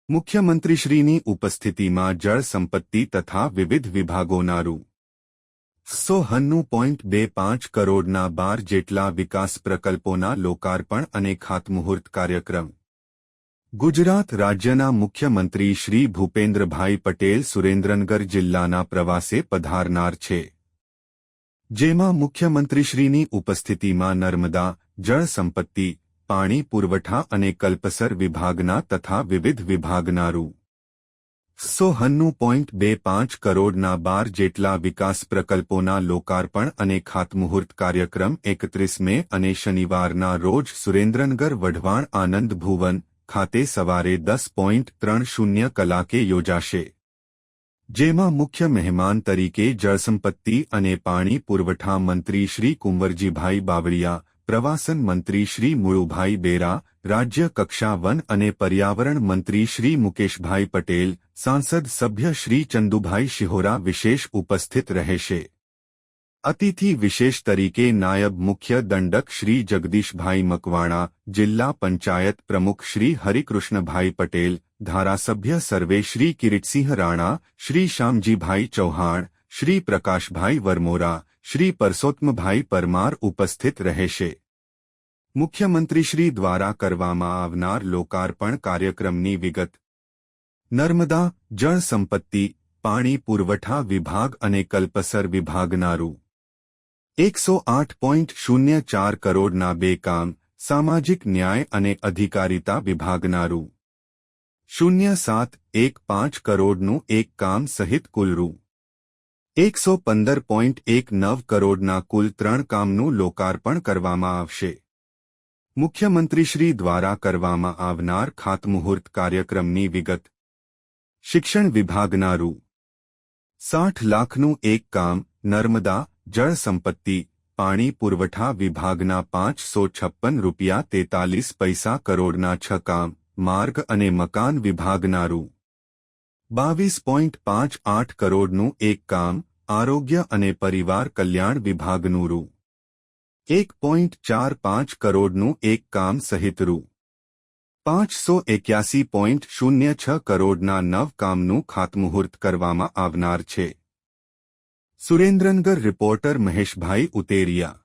મુખ્યમંત્રીશ્રીની ઉપસ્થિતિમાં જળ સંપત્તિ તથા વિવિધ વિભાગોના રૂ. 190.25 કરોડના 12 જેટલા વિકાસ પ્રકલ્પોના લોકાર્પણ અને ખાતમુહૂર્ત કાર્યક્રમ. ગુજરાત રાજ્યના મુખ્યમંત્રી શ્રી ભૂપેન્દ્રભાઈ પટેલ સુરેન્દ્રનગર જિલ્લાના પ્રવાસે પધારનાર છે, જેમાં મુખ્યમંત્રીશ્રીની ઉપસ્થિતિમાં નર્મદા, જળ સંપત્તિ, પાણી પુરવઠા અને કલ્પસર વિભાગના તથા વિવિધ વિભાગના રૂ. 190.25 કરોડના 12 જેટલા વિકાસ પ્રકલ્પોના લોકાર્પણ અને ખાતમુહૂર્ત કાર્યક્રમ 31 મે અને શનિવારના રોજ સુરેન્દ્રનગર વઢવાણ આનંદ ભુવન ખાતે સવારે 10:30 કલાકે યોજાશે, જેમાં મુખ્ય મહેમાન તરીકે જળસંપત્તિ અને પાણી પુરવઠા મંત્રી શ્રી કુંવરજીભાઈ બાવળિયા, પ્રવાસન મંત્રી શ્રી મુળુભાઈ બેરા, રાજ્ય કક્ષા વન અને પર્યાવરણ મંત્રી શ્રી મુકેશભાઈ પટેલ, સાંસદ સભ્ય શ્રી ચંદુભાઈ શિહોરા વિશેષ ઉપસ્થિત રહેશે. અતિથિ વિશેષ તરીકે નાયબ મુખ્ય દંડક શ્રી જગદીશભાઈ મકવાણા, જિલ્લા પંચાયત પ્રમુખ શ્રી હરિકૃષ્ણભાઈ પટેલ, ધારાસભ્ય સર્વે શ્રી કિરીટસિંહ રાણા, શ્રી શ્યામજીભાઈ ચૌહાણ, શ્રી પ્રકાશભાઈ વરમોરા, શ્રી પરસોત્તમભાઈ પરમાર ઉપસ્થિત રહેશે. મુખ્યમંત્રીશ્રી દ્વારા કરવામાં આવનાર લોકાર્પણ કાર્યક્રમની વિગત. નર્મદા, જળ સંપત્તિ, પાણી પુરવઠા વિભાગ અને કલ્પસર વિભાગના રૂ. 108.04 કરોડના 2 કામ, સામાજિક ન્યાય અને અધિકારિતા વિભાગના રૂ. 0715 કરોડનું 1 કામ સહિત કુલ રૂ. 115.19 કરોડના કુલ 3 કામનું લોકાર્પણ કરવામાં આવશે. મુખ્યમંત્રીશ્રી દ્વારા કરવામાં આવનાર ખાતમુહૂર્ત કાર્યક્રમની વિગત. શિક્ષણ વિભાગના રૂ. 60 લાખનું 1 કામ, નર્મદા, જળ સંપત્તિ, પાણી પુરવઠા વિભાગના ₹556.43 કરોડના 6 કામ, માર્ગ અને મકાન વિભાગના રૂ. 22.58 કરોડનું 1 કામ, આરોગ્ય અને પરિવાર કલ્યાણ વિભાગનું રૂ. 1.45 કરોડનું 1 કામ સહિત રૂ. 581.06 કરોડના 9 કામનું ખાતમુહૂર્ત કરવામાં આવનાર છે. સુરેન્દ્રનગર રિપોર્ટર મહેશભાઈ ઉતેરિયા.